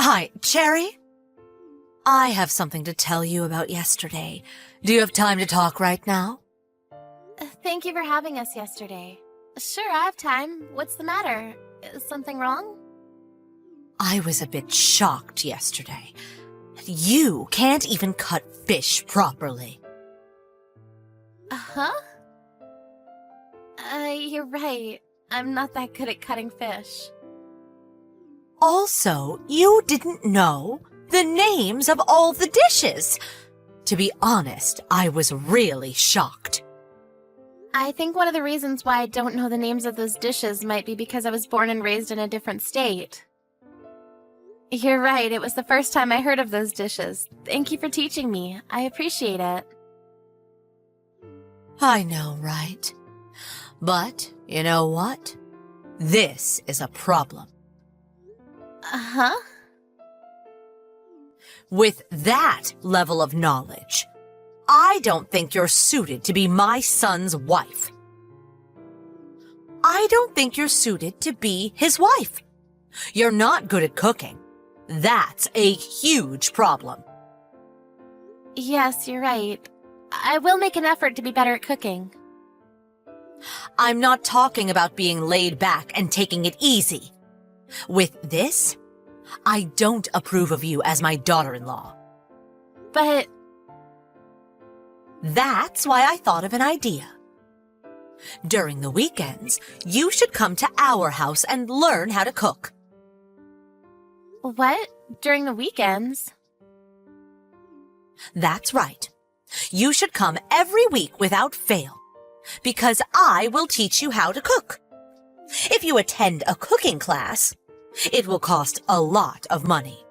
Hi, Cherry. I have something to tell you about yesterday. Do you have time to talk right now? Thank you for having us yesterday. Sure, I have time. What's the matter? Is something wrong? I was a bit shocked yesterday. You can't even cut fish properly. Huh? You're right. I'm not that good at cutting fish. Also, you didn't know the names of all the dishes. To be honest, I was really shocked. I think one of the reasons why I don't know the names of those dishes might be because I was born and raised in a different state. You're right, it was the first time I heard of those dishes. Thank you for teaching me. I appreciate it. I know, right? But, you know what? This is a problem. Uh-huh? With that level of knowledge, I don't think you're suited to be my son's wife. I don't think you're suited to be his wife. You're not good at cooking. That's a huge problem. Yes, you're right. I will make an effort to be better at cooking. I'm not talking about being laid back and taking it easy. With this, I don't approve of you as my daughter-in-law. But That's why I thought of an idea. During the weekends, you should come to our house and learn how to cook. what? During the weekends? That's right. You should come every week without fail, because I will teach you how to cook. If you attend a cooking class, it will cost a lot of money.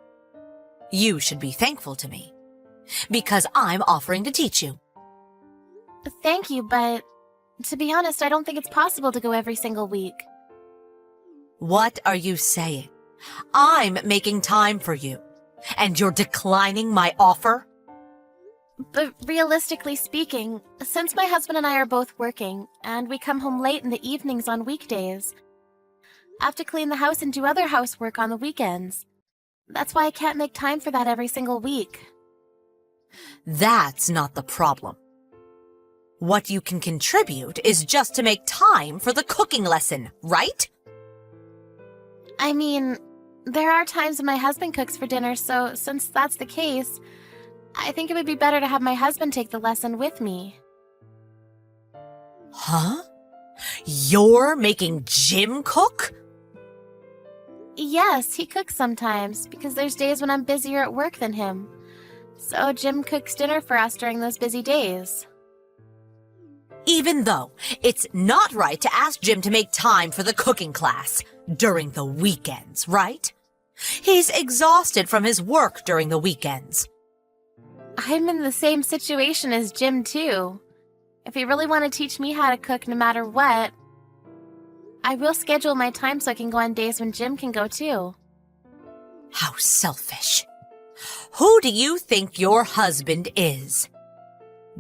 You should be thankful to me, because I'm offering to teach you. Thank you, but to be honest, I don't think it's possible to go every single week. What are you saying? I'm making time for you, and you're declining my offer? But realistically speaking, since my husband and I are both working, and we come home late in the evenings on weekdays, I have to clean the house and do other housework on the weekends. That's why I can't make time for that every single week. That's not the problem. What you can contribute is just to make time for the cooking lesson, right? I mean, there are times when my husband cooks for dinner, so since that's the case, I think it would be better to have my husband take the lesson with me. Huh? You're making Jim cook? Yes, he cooks sometimes, because there's days when I'm busier at work than him. So Jim cooks dinner for us during those busy days. Even though it's not right to ask Jim to make time for the cooking class during the weekends, right? He's exhausted from his work during the weekends. I'm in the same situation as Jim, too. If you really want to teach me how to cook no matter what, I will schedule my time so I can go on days when Jim can go, too. How selfish. Who do you think your husband is?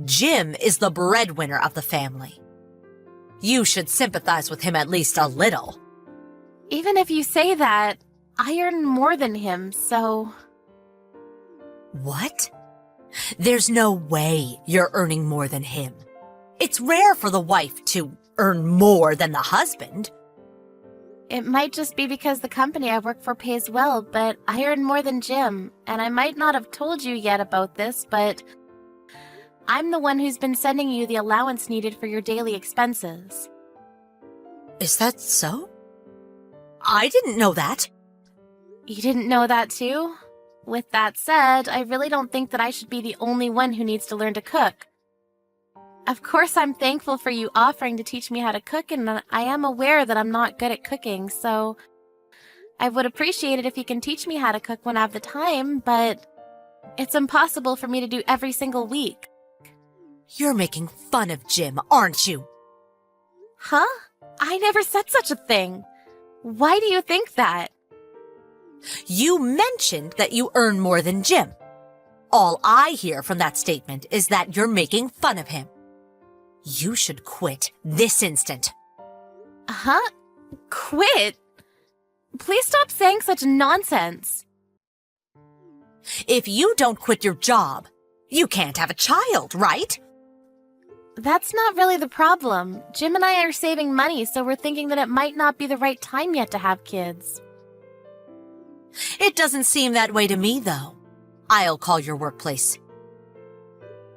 Jim is the breadwinner of the family. You should sympathize with him at least a little. Even if you say that, I earn more than him, so... What? There's no way you're earning more than him. It's rare for the wife to earn more than the husband. It might just be because the company I work for pays well, but I earn more than Jim, and I might not have told you yet about this, but I'm the one who's been sending you the allowance needed for your daily expenses. Is that so? I didn't know that. You didn't know that too? With that said, I really don't think that I should be the only one who needs to learn to cook. Of course, I'm thankful for you offering to teach me how to cook, and I am aware that I'm not good at cooking, so I would appreciate it if you can teach me how to cook when I have the time, but it's impossible for me to do every single week. You're making fun of Jim, aren't you? Huh? I never said such a thing. Why do you think that? You mentioned that you earn more than Jim. All I hear from that statement is that you're making fun of him. You should quit this instant. Huh? Quit? Please stop saying such nonsense. If you don't quit your job, you can't have a child, right? That's not really the problem. Jim and I are saving money, so we're thinking that it might not be the right time yet to have kids. It doesn't seem that way to me, though. I'll call your workplace.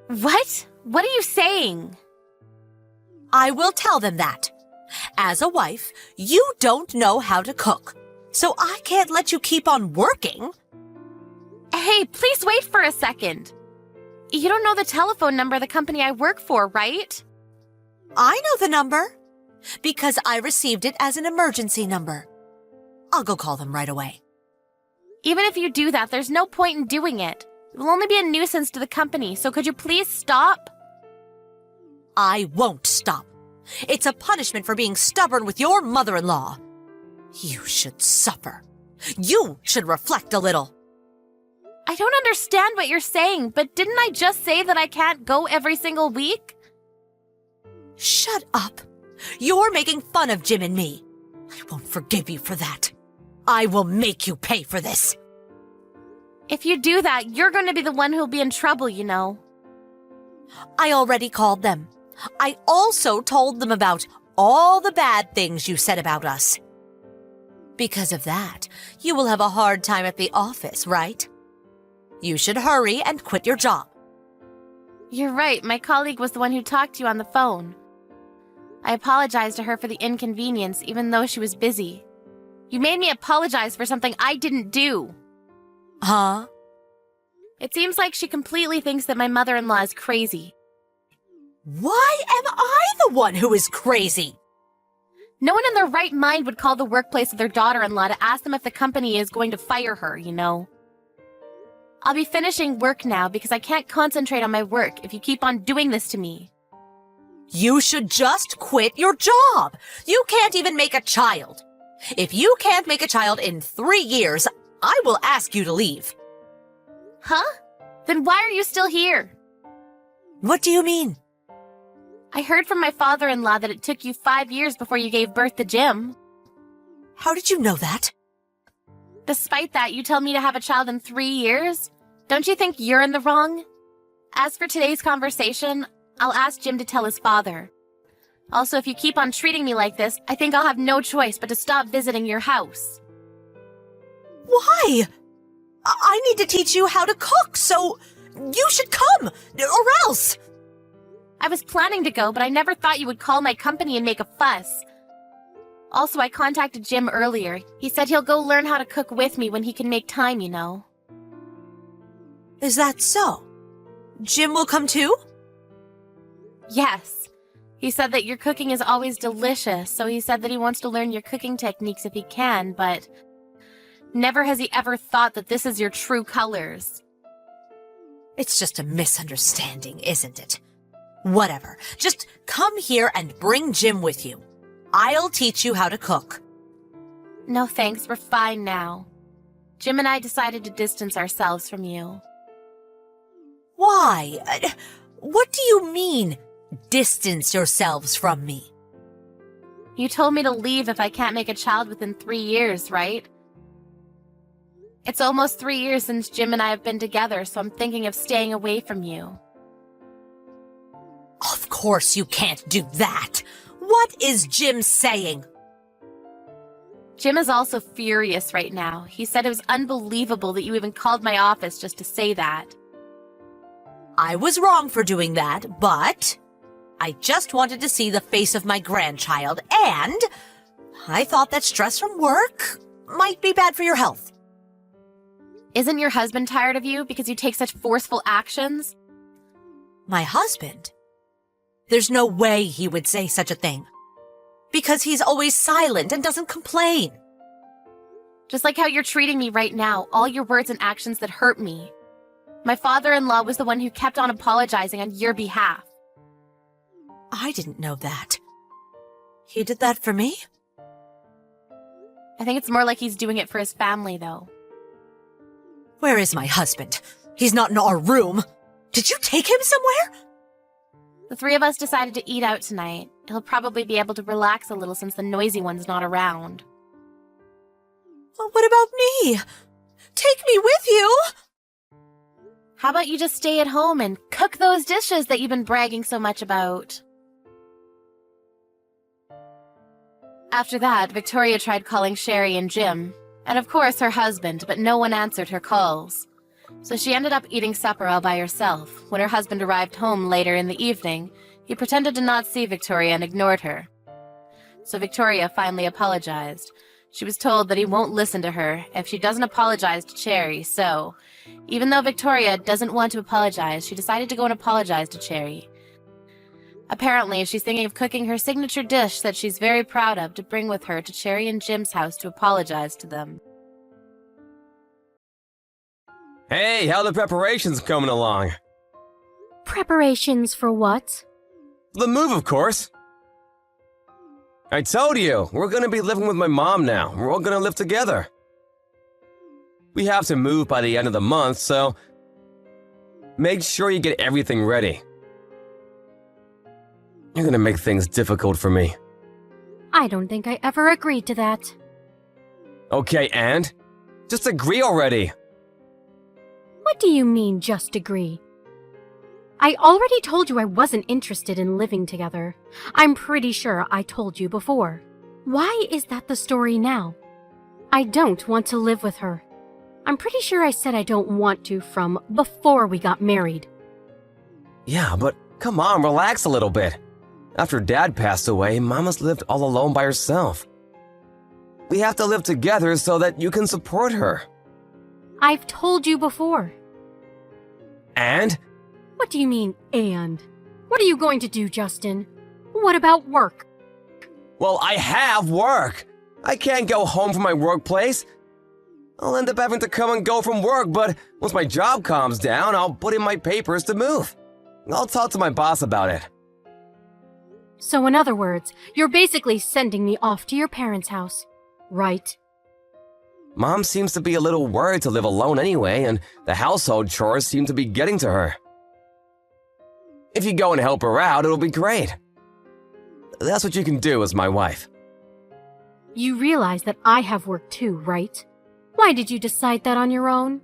What? What are you saying? I will tell them that. As a wife, you don't know how to cook, so I can't let you keep on working. Hey, please wait for a second. You don't know the telephone number of the company I work for, right? I know the number, because I received it as an emergency number. I'll go call them right away. Even if you do that, there's no point in doing it. It will only be a nuisance to the company, so could you please stop? I won't stop. It's a punishment for being stubborn with your mother-in-law. You should suffer. You should reflect a little. I don't understand what you're saying, but didn't I just say that I can't go every single week? Shut up. You're making fun of Jim and me. I won't forgive you for that. I will make you pay for this. If you do that, you're going to be the one who'll be in trouble, you know. I already called them. I also told them about all the bad things you said about us. Because of that, you will have a hard time at the office, right? You should hurry and quit your job. You're right. My colleague was the one who talked to you on the phone. I apologized to her for the inconvenience, even though she was busy. You made me apologize for something I didn't do. Huh? It seems like she completely thinks that my mother-in-law is crazy. Why am I the one who is crazy? No one in their right mind would call the workplace of their daughter-in-law to ask them if the company is going to fire her, you know. I'll be finishing work now because I can't concentrate on my work if you keep on doing this to me. You should just quit your job. You can't even make a child. If you can't make a child in 3 years, I will ask you to leave. Huh? Then why are you still here? What do you mean? I heard from my father-in-law that it took you 5 years before you gave birth to Jim. How did you know that? Despite that, you tell me to have a child in 3 years? Don't you think you're in the wrong? As for today's conversation, I'll ask Jim to tell his father. Also, if you keep on treating me like this, I think I'll have no choice but to stop visiting your house. Why? I need to teach you how to cook, so you should come, or else. I was planning to go, but I never thought you would call my company and make a fuss. Also, I contacted Jim earlier. He said he'll go learn how to cook with me when he can make time, you know. Is that so? Jim will come too? Yes. He said that your cooking is always delicious, so he said that he wants to learn your cooking techniques if he can, but never has he ever thought that this is your true colors. It's just a misunderstanding, isn't it? Whatever. Just come here and bring Jim with you. I'll teach you how to cook. No thanks, we're fine now. Jim and I decided to distance ourselves from you. Why? What do you mean, distance yourselves from me? You told me to leave if I can't make a child within 3 years, right? It's almost 3 years since Jim and I have been together, so I'm thinking of staying away from you. Of course you can't do that. What is Jim saying? Jim is also furious right now. He said it was unbelievable that you even called my office just to say that. I was wrong for doing that, but I just wanted to see the face of my grandchild, and I thought that stress from work might be bad for your health. Isn't your husband tired of you because you take such forceful actions? My husband? There's no way he would say such a thing. Because he's always silent and doesn't complain. Just like how you're treating me right now, all your words and actions that hurt me. My father-in-law was the one who kept on apologizing on your behalf. I didn't know that. He did that for me? I think it's more like he's doing it for his family, though. Where is my husband? He's not in our room. Did you take him somewhere? The 3 of us decided to eat out tonight. He'll probably be able to relax a little since the noisy one's not around. Well, what about me? Take me with you! How about you just stay at home and cook those dishes that you've been bragging so much about? After that, Victoria tried calling Sherry and Jim, and of course her husband, but no one answered her calls. So she ended up eating supper all by herself. When her husband arrived home later in the evening, he pretended to not see Victoria and ignored her. So Victoria finally apologized. She was told that he won't listen to her if she doesn't apologize to Cherry, so even though Victoria doesn't want to apologize, she decided to go and apologize to Cherry. Apparently, she's thinking of cooking her signature dish that she's very proud of to bring with her to Cherry and Jim's house to apologize to them. Hey, how the preparations coming along? Preparations for what? The move, of course. I told you, we're gonna be living with my mom now. We're all gonna live together. We have to move by the end of the month, so make sure you get everything ready. You're gonna make things difficult for me. I don't think I ever agreed to that. Okay, and? Just agree already. What do you mean, just agree? I already told you I wasn't interested in living together. I'm pretty sure I told you before. Why is that the story now? I don't want to live with her. I'm pretty sure I said I don't want to from before we got married. Yeah, but come on, relax a little bit. After Dad passed away, Mama's lived all alone by herself. We have to live together so that you can support her. I've told you before. And? What do you mean, and? What are you going to do, Justin? What about work? Well, I have work. I can't go home from my workplace. I'll end up having to come and go from work, but once my job calms down, I'll put in my papers to move. I'll talk to my boss about it. So in other words, you're basically sending me off to your parents' house, right? Mom seems to be a little worried to live alone anyway, and the household chores seem to be getting to her. If you go and help her out, it'll be great. That's what you can do as my wife. You realize that I have work too, right? Why did you decide that on your own?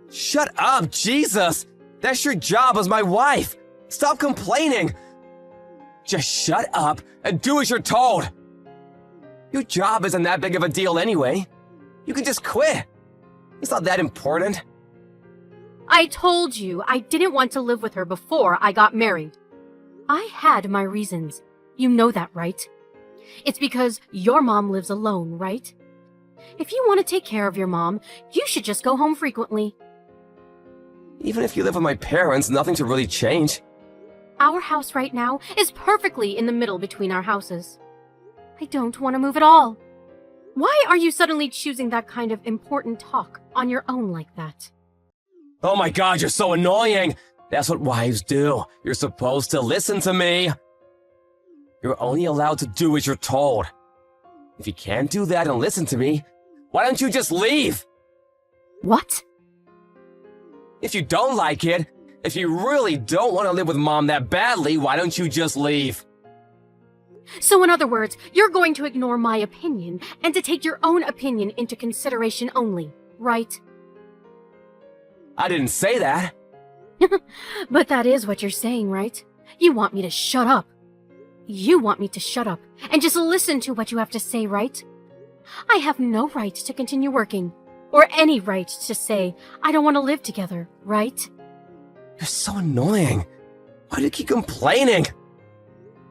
Shut up, Jesus! That's your job as my wife! Stop complaining! Just shut up and do as you're told! Your job isn't that big of a deal anyway. You can just quit. It's not that important. I told you I didn't want to live with her before I got married. I had my reasons. You know that, right? It's because your mom lives alone, right? If you want to take care of your mom, you should just go home frequently. Even if you live with my parents, nothing should really change. Our house right now is perfectly in the middle between our houses. I don't want to move at all. Why are you suddenly choosing that kind of important talk on your own like that? Oh my God, you're so annoying! That's what wives do. You're supposed to listen to me. You're only allowed to do as you're told. If you can't do that and listen to me, why don't you just leave? What? If you don't like it, if you really don't want to live with Mom that badly, why don't you just leave? So in other words, you're going to ignore my opinion and to take your own opinion into consideration only, right? I didn't say that. But that is what you're saying, right? You want me to shut up. You want me to shut up and just listen to what you have to say, right? I have no right to continue working, or any right to say I don't want to live together, right? You're so annoying. Why do you keep complaining?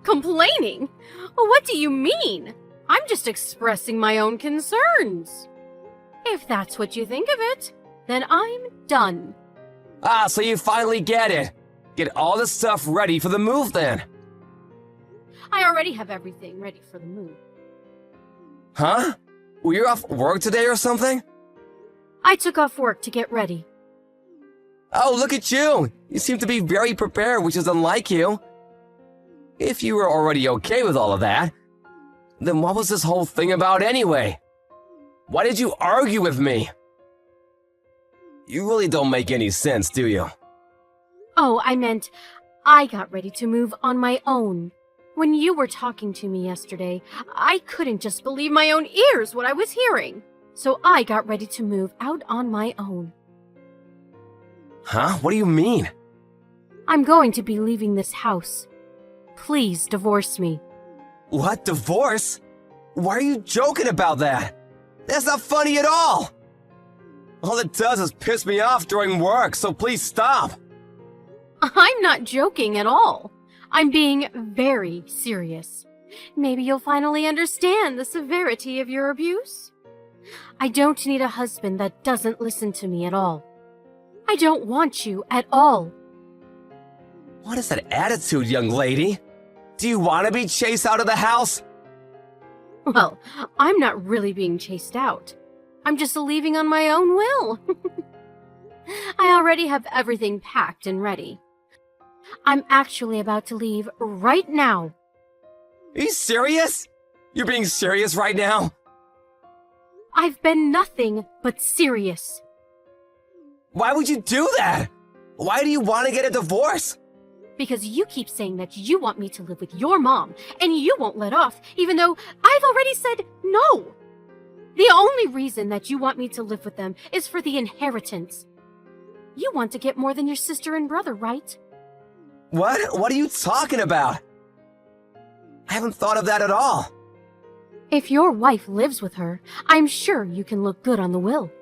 Complaining? What do you mean? I'm just expressing my own concerns. If that's what you think of it, then I'm done. Ah, so you finally get it. Get all the stuff ready for the move then. I already have everything ready for the move. Huh? Were you off work today or something? I took off work to get ready. Oh, look at you. You seem to be very prepared, which is unlike you. If you were already okay with all of that, then what was this whole thing about anyway? Why did you argue with me? You really don't make any sense, do you? Oh, I meant I got ready to move on my own. When you were talking to me yesterday, I couldn't just believe my own ears what I was hearing. So I got ready to move out on my own. Huh? What do you mean? I'm going to be leaving this house. Please divorce me. What? Divorce? Why are you joking about that? That's not funny at all! All it does is piss me off during work, so please stop! I'm not joking at all. I'm being very serious. Maybe you'll finally understand the severity of your abuse. I don't need a husband that doesn't listen to me at all. I don't want you at all. What is that attitude, young lady? Do you want to be chased out of the house? Well, I'm not really being chased out. I'm just leaving on my own will. I already have everything packed and ready. I'm actually about to leave right now. Are you serious? You're being serious right now? I've been nothing but serious. Why would you do that? Why do you want to get a divorce? Because you keep saying that you want me to live with your mom, and you won't let off, even though I've already said no. The only reason that you want me to live with them is for the inheritance. You want to get more than your sister and brother, right? What? What are you talking about? I haven't thought of that at all. If your wife lives with her, I'm sure you can look good on the will.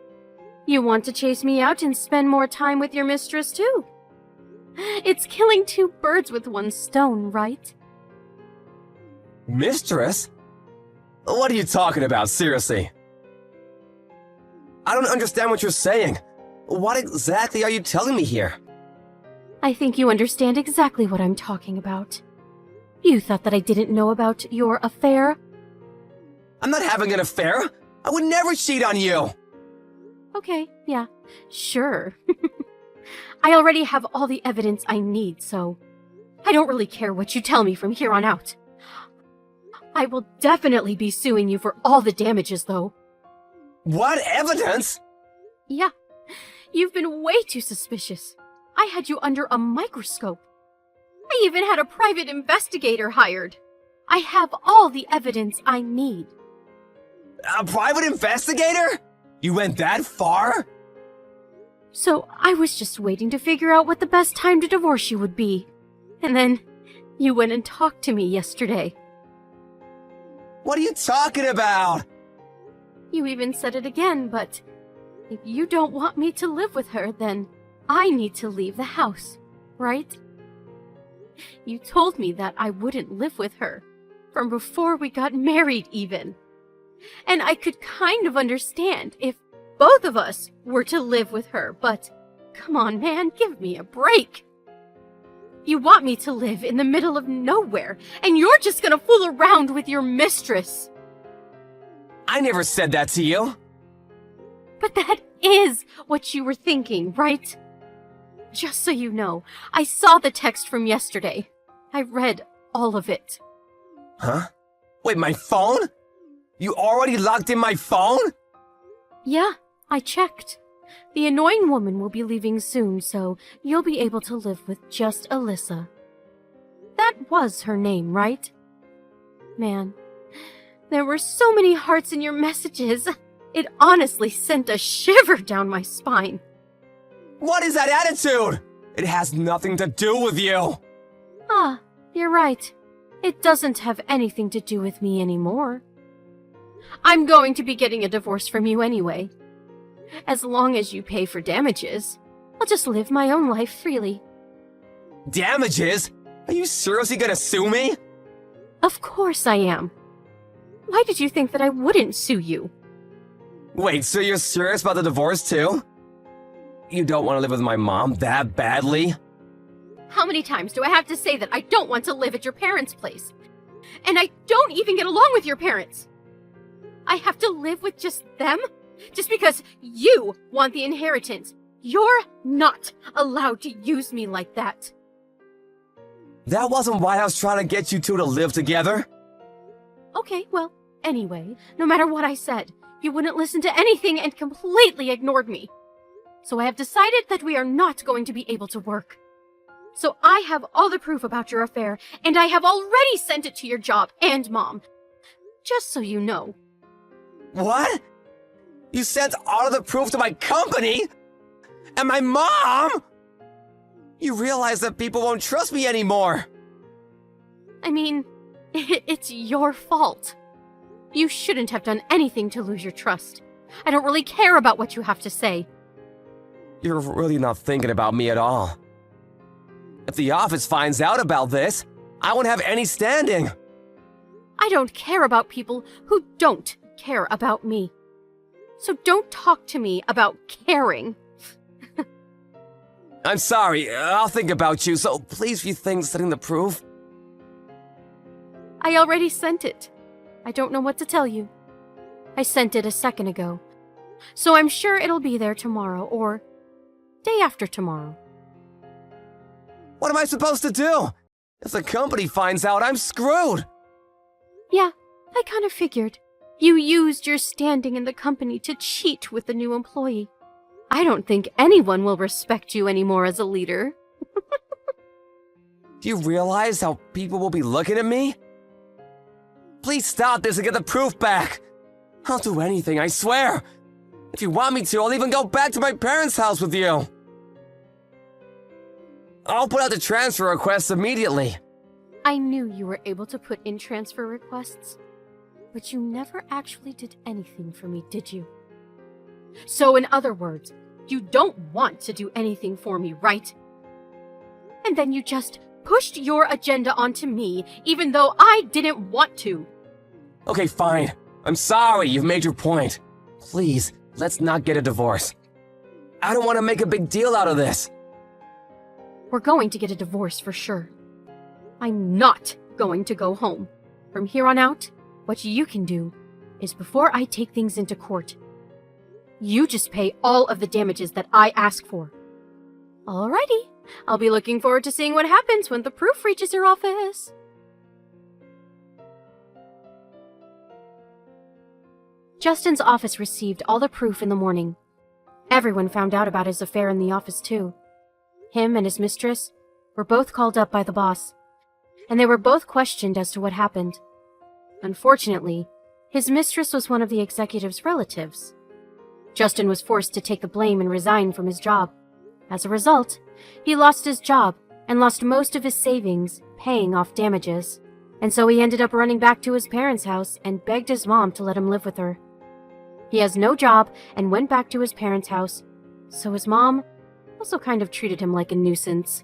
You want to chase me out and spend more time with your mistress, too. It's killing two birds with one stone, right? Mistress? What are you talking about, seriously? I don't understand what you're saying. What exactly are you telling me here? I think you understand exactly what I'm talking about. You thought that I didn't know about your affair? I'm not having an affair. I would never cheat on you. Okay, yeah, sure. I already have all the evidence I need, so I don't really care what you tell me from here on out. I will definitely be suing you for all the damages, though. What evidence? Yeah, you've been way too suspicious. I had you under a microscope. I even had a private investigator hired. I have all the evidence I need. A private investigator? You went that far? So I was just waiting to figure out what the best time to divorce you would be. And then you went and talked to me yesterday. What are you talking about? You even said it again, but if you don't want me to live with her, then I need to leave the house, right? You told me that I wouldn't live with her, from before we got married even. And I could kind of understand if both of us were to live with her, but come on, man, give me a break. You want me to live in the middle of nowhere, and you're just gonna fool around with your mistress. I never said that to you. But that is what you were thinking, right? Just so you know, I saw the text from yesterday. I read all of it. Huh? Wait, my phone? You already logged in my phone? Yeah, I checked. The annoying woman will be leaving soon, so you'll be able to live with just Alyssa. That was her name, right? Man, there were so many hearts in your messages. It honestly sent a shiver down my spine. What is that attitude? It has nothing to do with you. Ah, you're right. It doesn't have anything to do with me anymore. I'm going to be getting a divorce from you anyway. As long as you pay for damages, I'll just live my own life freely. Damages? Are you seriously gonna sue me? Of course I am. Why did you think that I wouldn't sue you? Wait, so you're serious about the divorce too? You don't want to live with my mom that badly? How many times do I have to say that I don't want to live at your parents' place? And I don't even get along with your parents. I have to live with just them? Just because you want the inheritance. You're not allowed to use me like that. That wasn't why I was trying to get you two to live together. Okay, well, anyway, no matter what I said, you wouldn't listen to anything and completely ignored me. So I have decided that we are not going to be able to work. So I have all the proof about your affair, and I have already sent it to your job and mom. Just so you know. What? You sent all of the proof to my company? And my mom? You realize that people won't trust me anymore. I mean, it's your fault. You shouldn't have done anything to lose your trust. I don't really care about what you have to say. You're really not thinking about me at all. If the office finds out about this, I won't have any standing. I don't care about people who don't care about me. So don't talk to me about caring. I'm sorry, I'll think about you, so please rethink sending the proof. I already sent it. I don't know what to tell you. I sent it a second ago. So I'm sure it'll be there tomorrow or day after tomorrow. What am I supposed to do? If the company finds out, I'm screwed. Yeah, I kind of figured. You used your standing in the company to cheat with the new employee. I don't think anyone will respect you anymore as a leader. Do you realize how people will be looking at me? Please stop this and get the proof back. I'll do anything, I swear. If you want me to, I'll even go back to my parents' house with you. I'll put out the transfer request immediately. I knew you were able to put in transfer requests, but you never actually did anything for me, did you? So in other words, you don't want to do anything for me, right? And then you just pushed your agenda onto me, even though I didn't want to. Okay, fine. I'm sorry you've made your point. Please, let's not get a divorce. I don't want to make a big deal out of this. We're going to get a divorce for sure. I'm not going to go home. From here on out, what you can do is before I take things into court, you just pay all of the damages that I ask for. Alrighty, I'll be looking forward to seeing what happens when the proof reaches your office. Justin's office received all the proof in the morning. Everyone found out about his affair in the office too. Him and his mistress were both called up by the boss, and they were both questioned as to what happened. Unfortunately, his mistress was one of the executive's relatives. Justin was forced to take the blame and resign from his job. As a result, he lost his job and lost most of his savings paying off damages, and so he ended up running back to his parents' house and begged his mom to let him live with her. He has no job and went back to his parents' house, so his mom also kind of treated him like a nuisance.